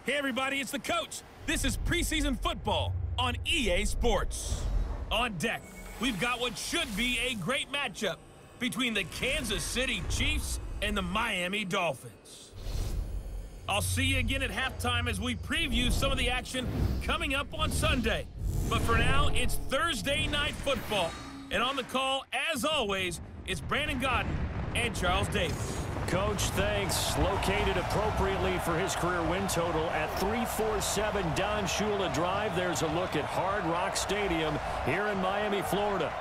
Hey everybody, it's the coach. This is preseason football on EA Sports. On deck, we've got what should be a great matchup between the Kansas City Chiefs and the Miami Dolphins. I'll see you again at halftime as we preview some of the action coming up on Sunday. But for now, it's Thursday Night Football. And on the call, as always, it's Brandon Godden and Charles Davis. Coach, thanks. Located appropriately for his career win total at 347 Don Shula Drive. There's a look at Hard Rock Stadium here in Miami, Florida.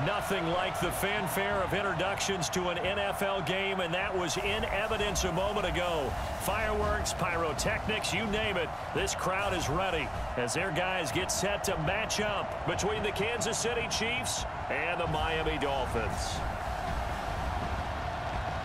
Nothing like the fanfare of introductions to an NFL game, and that was in evidence a moment ago. Fireworks, pyrotechnics, you name it. This crowd is ready as their guys get set to match up between the Kansas City Chiefs and the Miami Dolphins.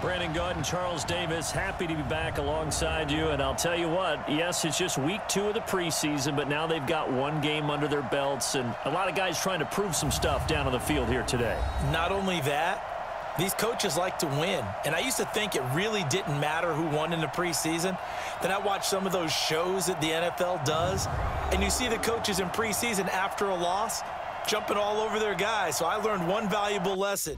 Brandon Godden, Charles Davis, happy to be back alongside you. And I'll tell you what, yes, it's just week 2 of the preseason, but now they've got one game under their belts, and a lot of guys trying to prove some stuff down on the field here today. Not only that, these coaches like to win. And I used to think it really didn't matter who won in the preseason. Then I watched some of those shows that the NFL does, and you see the coaches in preseason after a loss jumping all over their guys. So I learned one valuable lesson.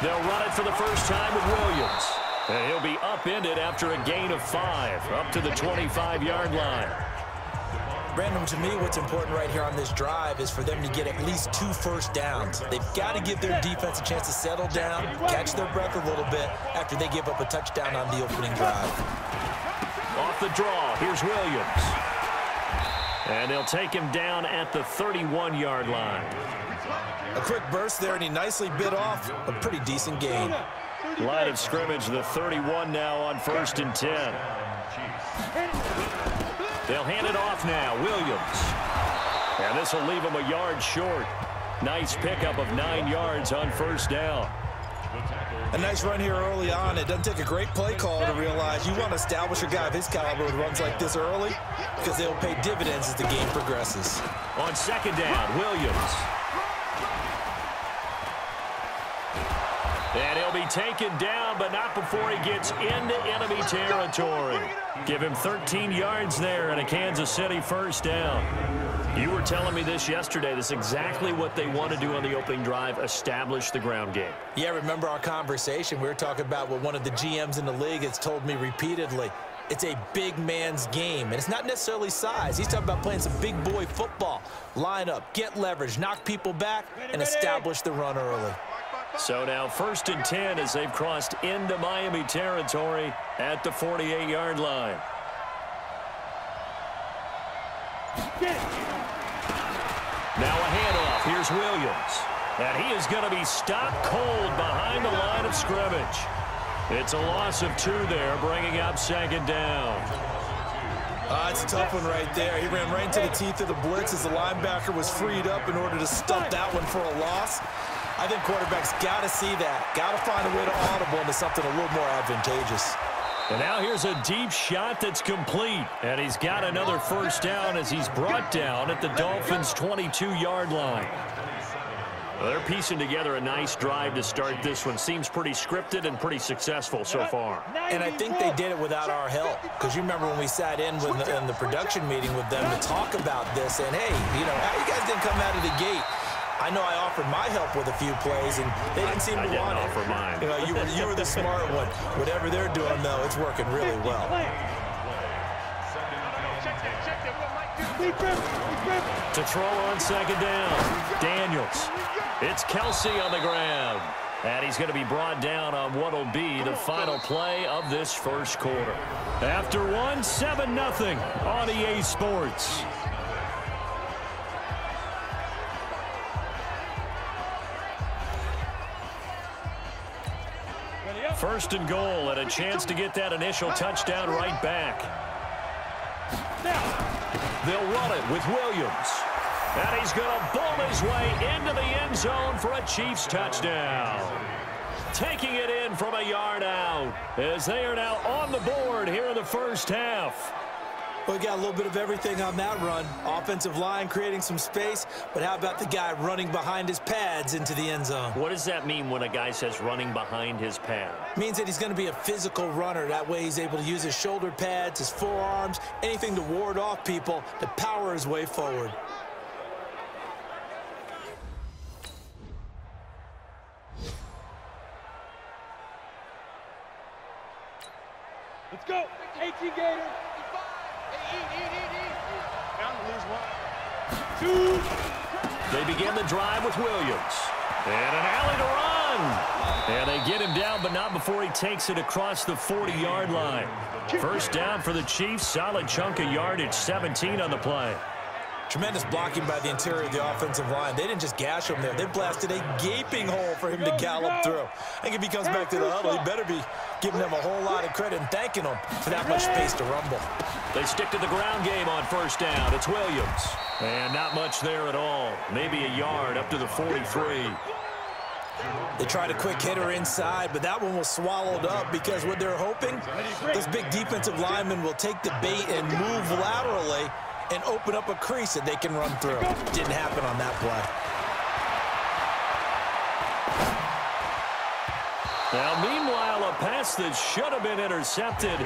They'll run it for the first time with Williams. And he'll be upended after a gain of 5, up to the 25-yard line. Brandon, to me, what's important right here on this drive is for them to get at least 2 first downs. They've got to give their defense a chance to settle down, catch their breath a little bit after they give up a touchdown on the opening drive. Off the draw, here's Williams. And they'll take him down at the 31-yard line. A quick burst there, and he nicely bit off a pretty decent gain. Line of scrimmage, the 31 now on 1st and 10. They'll hand it off now, Williams. And this will leave him a yard short. Nice pickup of 9 yards on 1st down. A nice run here early on. It doesn't take a great play call to realize you want to establish a guy of his caliber with runs like this early because they'll pay dividends as the game progresses. On 2nd down, Williams. And he'll be taken down, but not before he gets into enemy territory. Give him 13 yards there and a Kansas City 1st down. You were telling me this yesterday. This is exactly what they want to do on the opening drive, establish the ground game. Yeah, remember our conversation. We were talking about what one of the GMs in the league has told me repeatedly. It's a big man's game, and it's not necessarily size. He's talking about playing some big boy football. Line up, get leverage, knock people back, and establish the run early. So now 1st and 10 as they've crossed into Miami territory at the 48-yard line. Now a handoff. Here's Williams. And he is going to be stopped cold behind the line of scrimmage. It's a loss of 2 there, bringing up 2nd down. It's a tough one right there. He ran right into the teeth of the blitz as the linebacker was freed up in order to stuff that one for a loss. I think quarterbacks got to see that. Got to find a way to audible into something a little more advantageous. And now here's a deep shot that's complete. And he's got another 1st down as he's brought down at the Dolphins' 22-yard line. Well, they're piecing together a nice drive to start this one. Seems pretty scripted and pretty successful so far. And I think they did it without our help. Because you remember when we sat in the production meeting with them to talk about this. And, hey, you know, how you guys didn't come out of the gate? I know I offered my help with a few plays, and they didn't seem to want it. I didn't offer mine. You know, you were the smart one. Whatever they're doing, though, it's working really well. To throw on 2nd down, Daniels. It's Kelsey on the ground. And he's going to be brought down on what will be the final play of this 1st quarter. After one, 7-0 on EA Sports. 1st and goal and a chance to get that initial touchdown right back. They'll run it with Williams. And he's going to bowl his way into the end zone for a Chiefs touchdown. taking it in from a yard out as they are now on the board here in the first half. We got a little bit of everything on that run. Offensive line creating some space, but how about the guy running behind his pads into the end zone? What does that mean when a guy says running behind his pad? Means that he's going to be a physical runner. That way he's able to use his shoulder pads, his forearms, anything to ward off people to power his way forward. Let's go. 18 Gator. Two. They begin the drive with Williams. And an alley to run. And they get him down, but not before he takes it across the 40-yard line. First down for the Chiefs. Solid chunk of yardage, 17 on the play. Tremendous blocking by the interior of the offensive line. They didn't just gash him there. They blasted a gaping hole for him to gallop through. I think if he comes back to the huddle, he better be giving them a whole lot of credit and thanking them for that much space to rumble. They stick to the ground game on first down. It's Williams. And not much there at all. Maybe a yard up to the 43. They tried a quick hitter inside, but that one was swallowed up because what they're hoping, those big defensive linemen will take the bait and move laterally and open up a crease that they can run through. Didn't happen on that play. Now, meanwhile, a pass that should have been intercepted,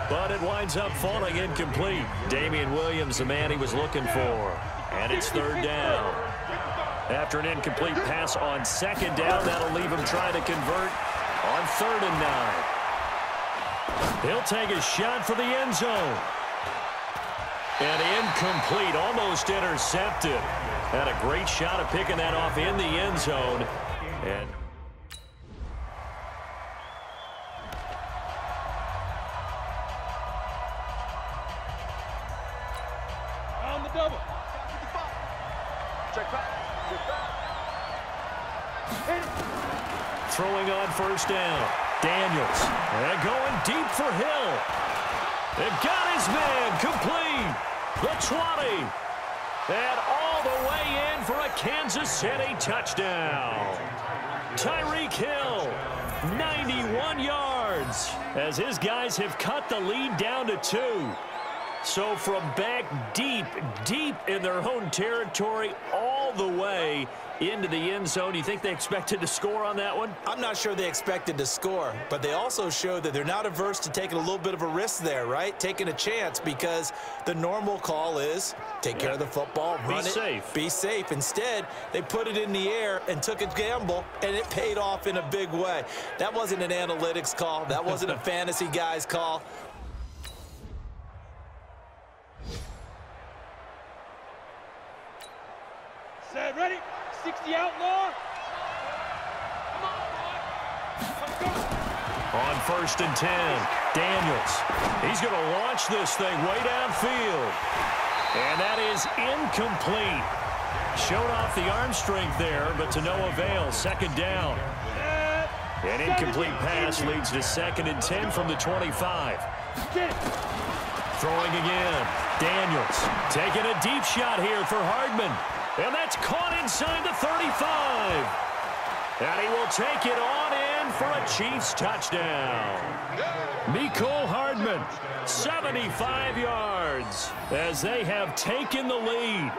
but it winds up falling incomplete. Damian Williams, the man he was looking for. And it's third down. After an incomplete pass on second down, that'll leave him trying to convert on 3rd and 9. He'll take a shot for the end zone. And incomplete, almost intercepted. Had a great shot at picking that off in the end zone. And On the double. Check back. throwing on first down. Daniels. And going deep for Hill. They've got his man complete. The 20. And all the way in for a Kansas City touchdown. Tyreek Hill, 91 yards, as his guys have cut the lead down to 2. So from back deep, deep in their own territory, all the way into the end zone. You think they expected to score on that one? I'm not sure they expected to score, but they also showed that they're not averse to taking a little bit of a risk there, right? Taking a chance, because the normal call is take care of the football, run it, be safe. Instead, they put it in the air and took a gamble, and it paid off in a big way. That wasn't an analytics call. That wasn't a fantasy guy's call. Set, ready? 60 outlaw. On first and 10, Daniels. He's going to launch this thing way downfield. And that is incomplete. Showed off the arm strength there, but to no avail. Second down. An incomplete pass leads to 2nd and 10 from the 25. Throwing again. Daniels taking a deep shot here for Hardman. And that's caught inside the 35. And he will take it on in for a Chiefs touchdown. Mecole Hardman, 75 yards, as they have taken the lead.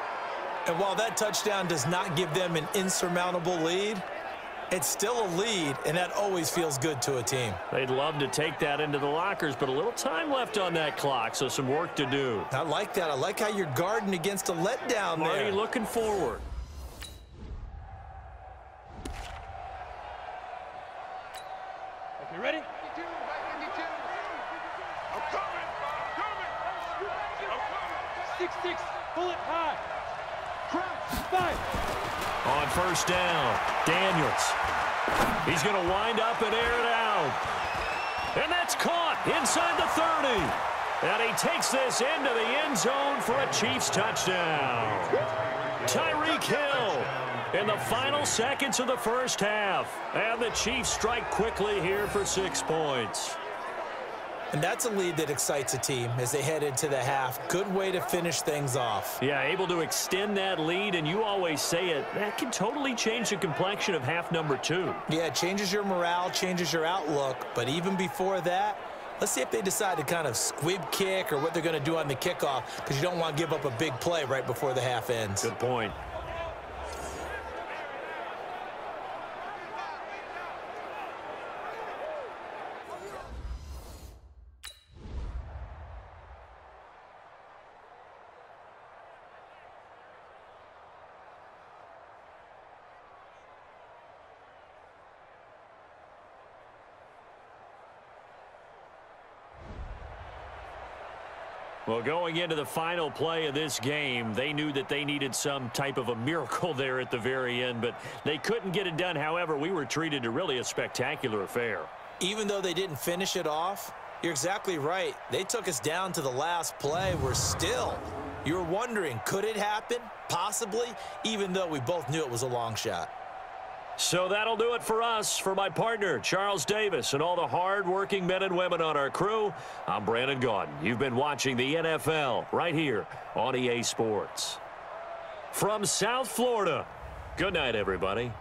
And while that touchdown does not give them an insurmountable lead, it's still a lead, and that always feels good to a team. They'd love to take that into the lockers, but a little time left on that clock, so some work to do. I like that. I like how you're guarding against a letdown there. Marty looking forward. Okay, ready? I'm coming. 6-6, pull it high. Crouch, 5. On first down, Daniels. He's going to wind up and air it out. And that's caught inside the 30. And he takes this into the end zone for a Chiefs touchdown. Tyreek Hill in the final seconds of the first half. And the Chiefs strike quickly here for 6 points. And that's a lead that excites a team as they head into the half. Good way to finish things off. Yeah, able to extend that lead, and you always say it, that can totally change the complexion of half number 2. Yeah, it changes your morale, changes your outlook. But even before that, let's see if they decide to kind of squib kick or what they're going to do on the kickoff, because you don't want to give up a big play right before the half ends. Good point. Well, going into the final play of this game, they knew that they needed some type of a miracle there at the very end, but they couldn't get it done. However, we were treated to really a spectacular affair. Even though they didn't finish it off, you're exactly right. They took us down to the last play. We're still, you're wondering, could it happen? Possibly, even though we both knew it was a long shot. So that'll do it for us. For my partner, Charles Davis, and all the hard-working men and women on our crew, I'm Brandon Gaudin. You've been watching the NFL right here on EA Sports. From South Florida, good night, everybody.